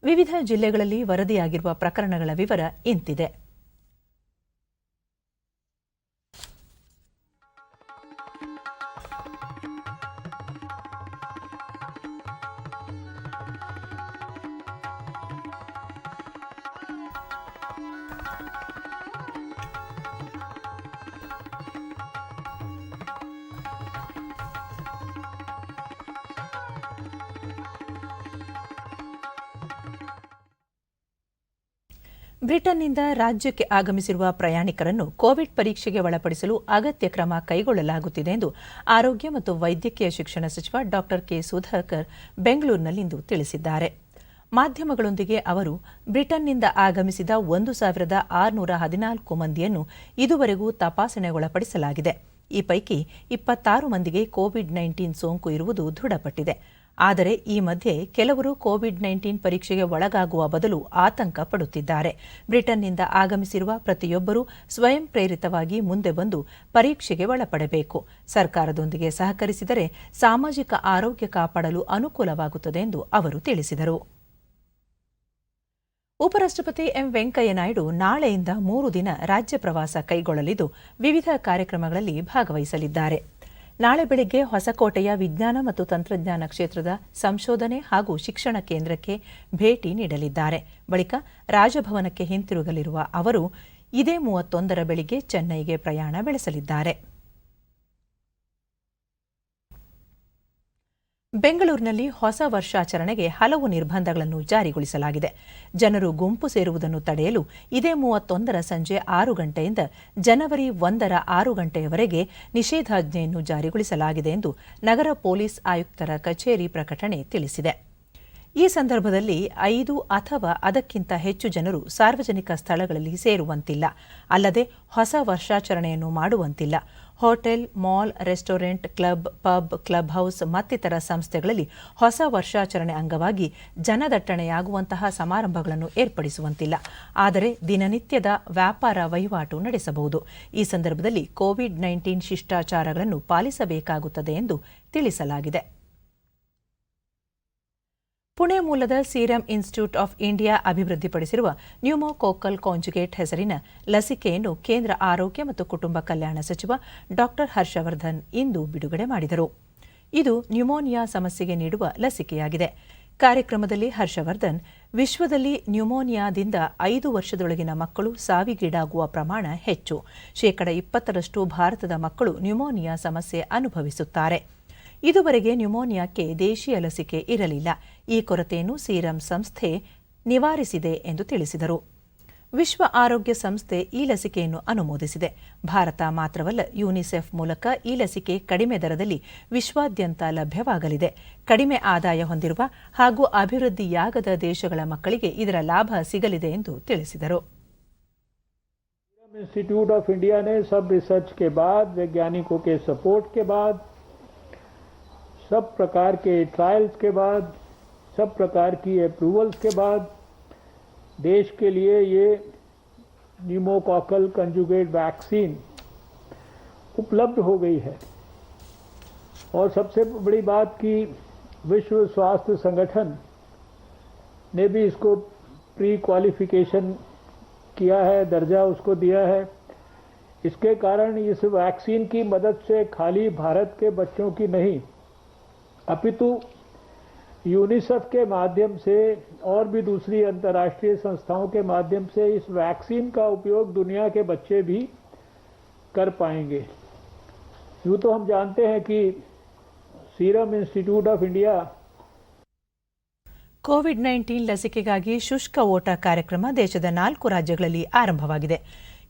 ವಿವಿಧ ಜಿಲ್ಲೆಗಳಲ್ಲಿ ವರದಿಯಾಗಿರುವ ಪ್ರಕರಣಗಳ ವಿವರ ಇಂತಿದೆ. ಬ್ರಿಟನ್ನಿಂದ ರಾಜ್ಯಕ್ಕೆ ಆಗಮಿಸಿರುವ ಪ್ರಯಾಣಿಕರನ್ನು ಕೋವಿಡ್ ಪರೀಕ್ಷೆಗೆ ಒಳಪಡಿಸಲು ಅಗತ್ಯ ಕ್ರಮ ಕೈಗೊಳ್ಳಲಾಗುತ್ತಿದೆ ಎಂದು ಆರೋಗ್ಯ ಮತ್ತು ವೈದ್ಯಕೀಯ ಶಿಕ್ಷಣ ಸಚಿವ ಡಾ ಕೆ ಸುಧಾಕರ್ ಬೆಂಗಳೂರಿನಲ್ಲಿಂದು ತಿಳಿಸಿದ್ದಾರೆ. ಮಾಧ್ಯಮಗಳೊಂದಿಗೆ ಅವರು ಬ್ರಿಟನ್ನಿಂದ ಆಗಮಿಸಿದ 1,614 ಮಂದಿಯನ್ನು ಇದುವರೆಗೂ ತಪಾಸಣೆಗೊಳಪಡಿಸಲಾಗಿದೆ. ಈ ಪೈಕಿ 26 ಮಂದಿಗೆ ಕೋವಿಡ್-19 ಸೋಂಕು ಇರುವುದು ದೃಢಪಟ್ಟಿದೆ. ಆದರೆ ಈ ಮಧ್ಯೆ ಕೆಲವರು ಕೋವಿಡ್-19 ಪರೀಕ್ಷೆಗೆ ಒಳಗಾಗುವ ಬದಲು ಆತಂಕ ಪಡುತ್ತಿದ್ದಾರೆ. ಬ್ರಿಟನ್ನಿಂದ ಆಗಮಿಸಿರುವ ಪ್ರತಿಯೊಬ್ಬರೂ ಸ್ವಯಂ ಪ್ರೇರಿತವಾಗಿ ಮುಂದೆ ಬಂದು ಪರೀಕ್ಷೆಗೆ ಒಳಪಡಬೇಕು. ಸರ್ಕಾರದೊಂದಿಗೆ ಸಹಕರಿಸಿದರೆ ಸಾಮಾಜಿಕ ಆರೋಗ್ಯ ಕಾಪಾಡಲು ಅನುಕೂಲವಾಗುತ್ತದೆ ಎಂದು ಅವರು ತಿಳಿಸಿದರು. ಉಪರಾಷ್ಟ್ರಪತಿ ಎಂ ವೆಂಕಯ್ಯನಾಯ್ಡು ನಾಳೆಯಿಂದ 3 ದಿನ ರಾಜ್ಯ ಪ್ರವಾಸ ಕೈಗೊಳ್ಳಲಿದ್ದು ವಿವಿಧ ಕಾರ್ಯಕ್ರಮಗಳಲ್ಲಿ ಭಾಗವಹಿಸಲಿದ್ದಾರೆ. ನಾಳೆ ಬೆಳಗ್ಗೆ ಹೊಸಕೋಟೆಯ ವಿಜ್ಞಾನ ಮತ್ತು ತಂತ್ರಜ್ಞಾನ ಕ್ಷೇತ್ರದ ಸಂಶೋಧನೆ ಹಾಗೂ ಶಿಕ್ಷಣ ಕೇಂದ್ರಕ್ಕೆ ಭೇಟಿ ನೀಡಲಿದ್ದಾರೆ. ಬಳಿಕ ರಾಜಭವನಕ್ಕೆ ಹಿಂತಿರುಗಲಿರುವ ಅವರು ಇದೇ 31ರ ಬೆಳಿಗ್ಗೆ ಚೆನ್ನೈಗೆ ಪ್ರಯಾಣ ಬೆಳೆಸಲಿದ್ದಾರೆ. ಬೆಂಗಳೂರಿನಲ್ಲಿ ಹೊಸ ವರ್ಷಾಚರಣೆಗೆ ಹಲವು ನಿರ್ಬಂಧಗಳನ್ನು ಜಾರಿಗೊಳಿಸಲಾಗಿದೆ. ಜನರು ಗುಂಪು ಸೇರುವುದನ್ನು ತಡೆಯಲು ಇದೇ 31ರ ಸಂಜೆ 6 ಗಂಟೆಯಿಂದ ಜನವರಿ 1ರ 6 ಗಂಟೆಯವರೆಗೆ ನಿಷೇಧಾಜ್ಞೆಯನ್ನು ಜಾರಿಗೊಳಿಸಲಾಗಿದೆ ಎಂದು ನಗರ ಪೊಲೀಸ್ ಆಯುಕ್ತರ ಕಚೇರಿ ಪ್ರಕಟಣೆ ತಿಳಿಸಿದೆ. ಈ ಸಂದರ್ಭದಲ್ಲಿ 5 ಅಥವಾ ಅದಕ್ಕಿಂತ ಹೆಚ್ಚು ಜನರು ಸಾರ್ವಜನಿಕ ಸ್ಥಳಗಳಲ್ಲಿ ಸೇರುವಂತಿಲ್ಲ. ಅಲ್ಲದೆ ಹೊಸ ವರ್ಷಾಚರಣೆಯನ್ನು ಮಾಡುವಂತಿಲ್ಲ. Hotel, mall, restaurant, club, pub, club house ಮತ್ತಿತರ ಸಂಸ್ಥೆಗಳಲ್ಲಿ ಹೊಸ ವರ್ಷಾಚರಣೆ ಅಂಗವಾಗಿ ಜನದಟ್ಟಣೆಯಾಗುವಂತಹ ಸಮಾರಂಭಗಳನ್ನು ಏರ್ಪಡಿಸುವಂತಿಲ್ಲ. ಆದರೆ ದಿನನಿತ್ಯದ ವ್ಯಾಪಾರ ವಹಿವಾಟು ನಡೆಸಬಹುದು. ಈ ಸಂದರ್ಭದಲ್ಲಿ ಕೋವಿಡ್-19 ಶಿಷ್ಟಾಚಾರಗಳನ್ನು ಪಾಲಿಸಬೇಕಾಗುತ್ತದೆ ಎಂದು ತಿಳಿಸಲಾಗಿದೆ. ಪುಣೆ ಮೂಲದ ಸೀರಂ ಇನ್ಸ್ಟಿಟ್ಯೂಟ್ ಆಫ್ ಇಂಡಿಯಾ ಅಭಿವೃದ್ಧಿಪಡಿಸಿರುವ ನ್ಯೂಮೋಕೋಕಲ್ ಕಾಂಜುಗೇಟ್ ಹೆಸರಿನ ಲಸಿಕೆಯನ್ನು ಕೇಂದ್ರ ಆರೋಗ್ಯ ಮತ್ತು ಕುಟುಂಬ ಕಲ್ಯಾಣ ಸಚಿವ ಡಾ ಹರ್ಷವರ್ಧನ್ ಇಂದು ಬಿಡುಗಡೆ ಮಾಡಿದರು. ಇದು ನ್ಯೂಮೋನಿಯಾ ಸಮಸ್ಯೆಗೆ ನೀಡುವ ಲಸಿಕೆಯಾಗಿದೆ. ಕಾರ್ಯಕ್ರಮದಲ್ಲಿ ಹರ್ಷವರ್ಧನ್ ವಿಶ್ವದಲ್ಲಿ ನ್ಯೂಮೋನಿಯಾದಿಂದ 5 ವರ್ಷದೊಳಗಿನ ಮಕ್ಕಳು ಸಾವಿಗೀಡಾಗುವ ಪ್ರಮಾಣ ಹೆಚ್ಚು. 20% ಭಾರತದ ಮಕ್ಕಳು ನ್ಯೂಮೋನಿಯಾ ಸಮಸ್ಯೆ ಅನುಭವಿಸುತ್ತಾರೆ. ಇದುವರೆಗೆ ನ್ಯೂಮೋನಿಯಾಕ್ಕೆ ದೇಶೀಯ ಲಸಿಕೆ ಇರಲಿಲ್ಲ. ಈ ಕೊರತೆಯನ್ನು ಸೀರಂ ಸಂಸ್ಥೆ ನಿವಾರಿಸಿದೆ ಎಂದು ತಿಳಿಸಿದರು. ವಿಶ್ವ ಆರೋಗ್ಯ ಸಂಸ್ಥೆ ಈ ಲಸಿಕೆಯನ್ನು ಅನುಮೋದಿಸಿದೆ. ಭಾರತ ಮಾತ್ರವಲ್ಲ, ಯುನಿಸೆಫ್ ಮೂಲಕ ಈ ಲಸಿಕೆ ಕಡಿಮೆ ದರದಲ್ಲಿ ವಿಶ್ವಾದ್ಯಂತ ಲಭ್ಯವಾಗಲಿದೆ. ಕಡಿಮೆ ಆದಾಯ ಹೊಂದಿರುವ ಹಾಗೂ ಅಭಿವೃದ್ಧಿಯಾಗದ ದೇಶಗಳ ಮಕ್ಕಳಿಗೆ ಇದರ ಲಾಭ ಸಿಗಲಿದೆ ಎಂದು ತಿಳಿಸಿದರು. इंस्टीट्यूट ऑफ इंडिया ने सब रिसर्च के बाद, वैज्ञानिकों के सपोर्ट के बाद, सब प्रकार के ट्रायल्स के बाद, सब प्रकार की अप्रूवल्स के बाद देश के लिए ये न्यूमोकॉकल कंजुगेट वैक्सीन उपलब्ध हो गई है. और सबसे बड़ी बात कि विश्व स्वास्थ्य संगठन ने भी इसको प्री क्वालिफिकेशन किया है, दर्जा उसको दिया है. इसके कारण इस वैक्सीन की मदद से खाली भारत के बच्चों की नहीं, अपितु यूनिसेफ के माध्यम से और भी दूसरी अंतर्राष्ट्रीय संस्थाओं के माध्यम से इस वैक्सीन का उपयोग दुनिया के बच्चे भी कर पाएंगे. यूँ तो हम जानते हैं कि Serum Institute of India Covid ಲಸಿಕೆಗಾಗಿ ಶುಷ್ಕ ಓಟ ಕಾರ್ಯಕ್ರಮ ದೇಶದ 4 ರಾಜ್ಯಗಳಲ್ಲಿ ಆರಂಭವಾಗಿದೆ.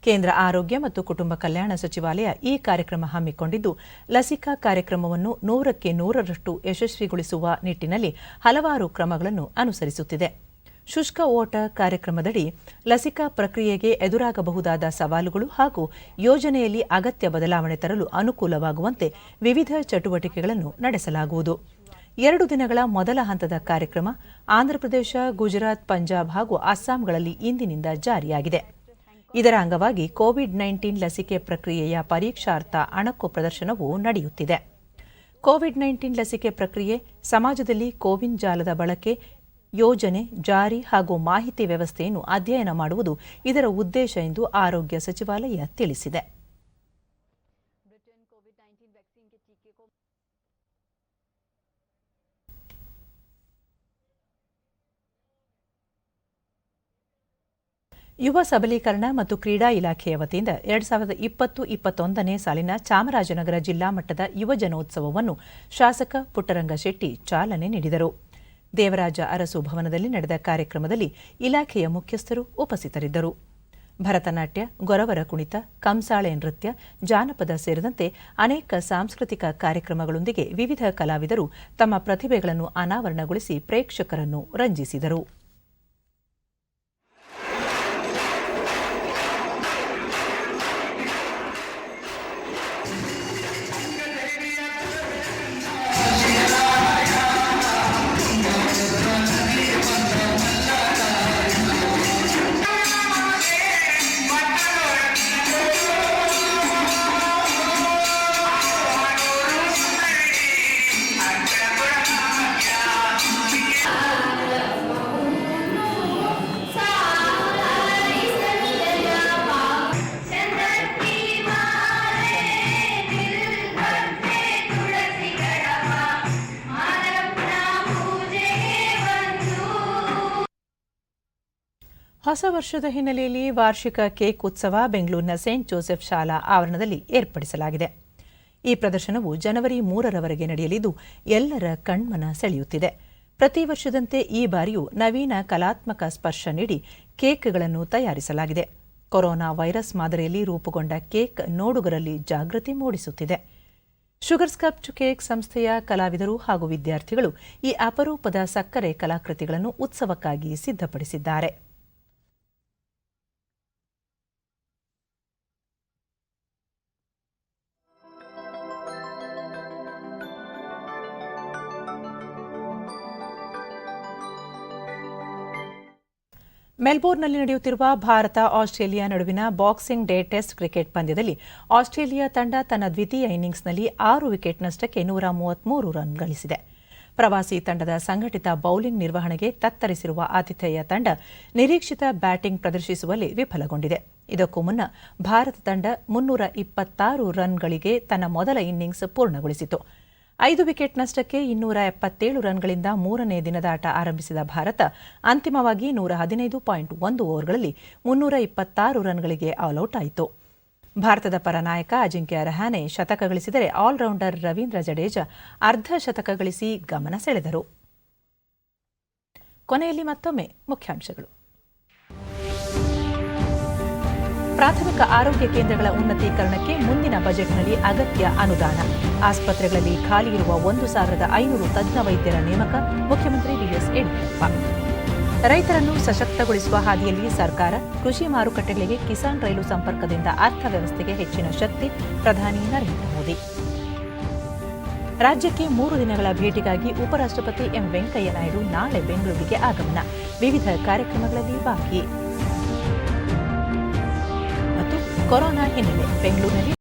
ಕೇಂದ್ರ ಆರೋಗ್ಯ ಮತ್ತು ಕುಟುಂಬ ಕಲ್ಯಾಣ ಸಚಿವಾಲಯ ಈ ಕಾರ್ಯಕ್ರಮ ಹಮ್ಮಿಕೊಂಡಿದ್ದು, ಲಸಿಕಾ ಕಾರ್ಯಕ್ರಮವನ್ನು 100ಕ್ಕೆ 100ರಷ್ಟು ಯಶಸ್ವಿಗೊಳಿಸುವ ನಿಟ್ಟಿನಲ್ಲಿ ಹಲವಾರು ಕ್ರಮಗಳನ್ನು ಅನುಸರಿಸುತ್ತಿದೆ. ಶುಷ್ಕ ಓಟ ಕಾರ್ಯಕ್ರಮದಡಿ ಲಸಿಕಾ ಪ್ರಕ್ರಿಯೆಗೆ ಎದುರಾಗಬಹುದಾದ ಸವಾಲುಗಳು ಹಾಗೂ ಯೋಜನೆಯಲ್ಲಿ ಅಗತ್ಯ ಬದಲಾವಣೆ ತರಲು ಅನುಕೂಲವಾಗುವಂತೆ ವಿವಿಧ ಚಟುವಟಿಕೆಗಳನ್ನು ನಡೆಸಲಾಗುವುದು. 2 ದಿನಗಳ ಮೊದಲ ಹಂತದ ಕಾರ್ಯಕ್ರಮ ಆಂಧ್ರಪ್ರದೇಶ, ಗುಜರಾತ್, ಪಂಜಾಬ್ ಹಾಗೂ ಅಸ್ಸಾಂಗಳಲ್ಲಿ ಇಂದಿನಿಂದ ಜಾರಿಯಾಗಿದೆ. ಇದರ ಅಂಗವಾಗಿ ಕೋವಿಡ್-19 ಲಸಿಕೆ ಪ್ರಕ್ರಿಯೆಯ ಪರೀಕ್ಷಾರ್ಥ ಅಣಕು ಪ್ರದರ್ಶನವೂ ನಡೆಯುತ್ತಿದೆ. ಕೋವಿಡ್-19 ಲಸಿಕೆ ಪ್ರಕ್ರಿಯೆ, ಸಮಾಜದಲ್ಲಿ ಕೋವಿನ್ ಜಾಲದ ಬಳಕೆ, ಯೋಜನೆ, ಜಾರಿ ಹಾಗೂ ಮಾಹಿತಿ ವ್ಯವಸ್ಥೆಯನ್ನು ಅಧ್ಯಯನ ಮಾಡುವುದು ಇದರ ಉದ್ದೇಶ ಎಂದು ಆರೋಗ್ಯ ಸಚಿವಾಲಯ ತಿಳಿಸಿದೆ. ಯುವ ಸಬಲೀಕರಣ ಮತ್ತು ಕ್ರೀಡಾ ಇಲಾಖೆಯ ವತಿಯಿಂದ 2020-21ನೇ ಸಾಲಿನ ಚಾಮರಾಜನಗರ ಜಿಲ್ಲಾ ಮಟ್ಟದ ಯುವಜನೋತ್ಸವವನ್ನು ಶಾಸಕ ಪುಟ್ಟರಂಗ ಶೆಟ್ಟಿ ಚಾಲನೆ ನೀಡಿದರು. ದೇವರಾಜ ಅರಸು ಭವನದಲ್ಲಿ ನಡೆದ ಕಾರ್ಯಕ್ರಮದಲ್ಲಿ ಇಲಾಖೆಯ ಮುಖ್ಯಸ್ಥರು ಉಪಸ್ಥಿತರಿದ್ದರು. ಭರತನಾಟ್ಯ, ಗೊರವರ ಕುಣಿತ, ಕಂಸಾಳೆ ನೃತ್ಯ, ಜಾನಪದ ಸೇರಿದಂತೆ ಅನೇಕ ಸಾಂಸ್ಕೃತಿಕ ಕಾರ್ಯಕ್ರಮಗಳೊಂದಿಗೆ ವಿವಿಧ ಕಲಾವಿದರು ತಮ್ಮ ಪ್ರತಿಭೆಗಳನ್ನು ಅನಾವರಣಗೊಳಿಸಿ ಪ್ರೇಕ್ಷಕರನ್ನು ರಂಜಿಸಿದರು. ಹೊಸ ವರ್ಷದ ಹಿನ್ನೆಲೆಯಲ್ಲಿ ವಾರ್ಷಿಕ ಕೇಕ್ ಉತ್ಸವ ಬೆಂಗಳೂರಿನ ಸೇಂಟ್ ಜೋಸೆಫ್ ಶಾಲಾ ಆವರಣದಲ್ಲಿ ಏರ್ಪಡಿಸಲಾಗಿದೆ. ಈ ಪ್ರದರ್ಶನವು ಜನವರಿ 3ರವರೆಗೆ ನಡೆಯಲಿದ್ದು ಎಲ್ಲರ ಕಣ್ಮನ ಸೆಳೆಯುತ್ತಿದೆ. ಪ್ರತಿ ವರ್ಷದಂತೆ ಈ ಬಾರಿಯೂ ನವೀನ ಕಲಾತ್ಮಕ ಸ್ಪರ್ಶ ನೀಡಿ ಕೇಕ್ಗಳನ್ನು ತಯಾರಿಸಲಾಗಿದೆ. ಕೊರೋನಾ ವೈರಸ್ ಮಾದರಿಯಲ್ಲಿ ರೂಪುಗೊಂಡ ಕೇಕ್ ನೋಡುಗರಲ್ಲಿ ಜಾಗೃತಿ ಮೂಡಿಸುತ್ತಿದೆ. ಶುಗರ್ ಸ್ಕಲ್ಪ್ಟ್ ಕೇಕ್ ಸಂಸ್ಥೆಯ ಕಲಾವಿದರು ಹಾಗೂ ವಿದ್ಯಾರ್ಥಿಗಳು ಈ ಅಪರೂಪದ ಸಕ್ಕರೆ ಕಲಾಕೃತಿಗಳನ್ನು ಉತ್ಸವಕ್ಕಾಗಿ ಸಿದ್ಧಪಡಿಸಿದ್ದಾರೆ. ಮೆಲ್ಬೋರ್ನ್ನಲ್ಲಿ ನಡೆಯುತ್ತಿರುವ ಭಾರತ-ಆಸ್ಟ್ರೇಲಿಯಾ ನಡುವಿನ ಬಾಕ್ಸಿಂಗ್ ಡೇ ಟೆಸ್ಟ್ ಕ್ರಿಕೆಟ್ ಪಂದ್ಯದಲ್ಲಿ ಆಸ್ಟ್ರೇಲಿಯಾ ತಂಡ ತನ್ನ ದ್ವಿತೀಯ ಇನ್ನಿಂಗ್ಸ್ನಲ್ಲಿ 6 ವಿಕೆಟ್ ನಷ್ಟಕ್ಕೆ 133 ರನ್ ಗಳಿಸಿದೆ. ಪ್ರವಾಸಿ ತಂಡದ ಸಂಘಟಿತ ಬೌಲಿಂಗ್ ನಿರ್ವಹಣೆಗೆ ತತ್ತರಿಸಿರುವ ಆತಿಥೇಯ ತಂಡ ನಿರೀಕ್ಷಿತ ಬ್ಯಾಟಿಂಗ್ ಪ್ರದರ್ಶಿಸುವಲ್ಲಿ ವಿಫಲಗೊಂಡಿದೆ. ಇದಕ್ಕೂ ಮುನ್ನ ಭಾರತ ತಂಡ 326 ರನ್ಗಳಿಗೆ ತನ್ನ ಮೊದಲ ಇನ್ನಿಂಗ್ಸ್ ಪೂರ್ಣಗೊಳಿಸಿತು. 5 ವಿಕೆಟ್ ನಷ್ಟಕ್ಕೆ 277 ರನ್ಗಳಿಂದ 3ನೇ ದಿನದಾಟ ಆರಂಭಿಸಿದ ಭಾರತ ಅಂತಿಮವಾಗಿ 115.1 ಓವರ್ಗಳಲ್ಲಿ 326 ರನ್ಗಳಿಗೆ ಆಲ್ಔಟ್ ಆಯಿತು. ಭಾರತದ ಪರ ನಾಯಕ ಅಜಿಂಕ್ಯ ರಹಾನೆ ಶತಕ ಗಳಿಸಿದರೆ ಆಲ್ರೌಂಡರ್ ರವೀಂದ್ರ ಜಡೇಜಾ ಅರ್ಧ ಶತಕ ಗಳಿಸಿ ಗಮನ ಸೆಳೆದರು. ಕೊನೆಯಲ್ಲಿ ಮತ್ತೊಮ್ಮೆ ಮುಖ್ಯಾಂಶಗಳು. ಪ್ರಾಥಮಿಕ ಆರೋಗ್ಯ ಕೇಂದ್ರಗಳ ಉನ್ನತೀಕರಣಕ್ಕೆ ಮುಂದಿನ ಬಜೆಟ್ನಲ್ಲಿ ಅಗತ್ಯ ಅನುದಾನ. ಆಸ್ಪತ್ರೆಗಳಲ್ಲಿ ಖಾಲಿ ಇರುವ 1,500 ತಜ್ಞ ವೈದ್ಯರ ನೇಮಕ. ಮುಖ್ಯಮಂತ್ರಿ ಬಿಎಸ್ ಯಡಿಯೂರಪ್ಪ. ರೈತರನ್ನು ಸಶಕ್ತಗೊಳಿಸುವ ಹಾದಿಯಲ್ಲಿ ಸರ್ಕಾರ. ಕೃಷಿ ಮಾರುಕಟ್ಟೆಗಳಿಗೆ ಕಿಸಾನ್ ರೈಲು ಸಂಪರ್ಕದಿಂದ ಅರ್ಥವ್ಯವಸ್ಥೆಗೆ ಹೆಚ್ಚಿನ ಶಕ್ತಿ. ಪ್ರಧಾನಿ ನರೇಂದ್ರ ಮೋದಿ. ರಾಜ್ಯಕ್ಕೆ 3 ದಿನಗಳ ಭೇಟಿಗಾಗಿ ಉಪರಾಷ್ಟ್ರಪತಿ ಎಂ ವೆಂಕಯ್ಯ ನಾಯ್ಡು ನಾಳೆ ಬೆಂಗಳೂರಿಗೆ ಆಗಮನ. ವಿವಿಧ ಕಾರ್ಯಕ್ರಮಗಳಲ್ಲಿ ಭಾಗಿ. ಮತ್ತು ಕೊರೋನಾ ಹಿನ್ನೆಲೆ ಬೆಂಗಳೂರಿನಲ್ಲಿ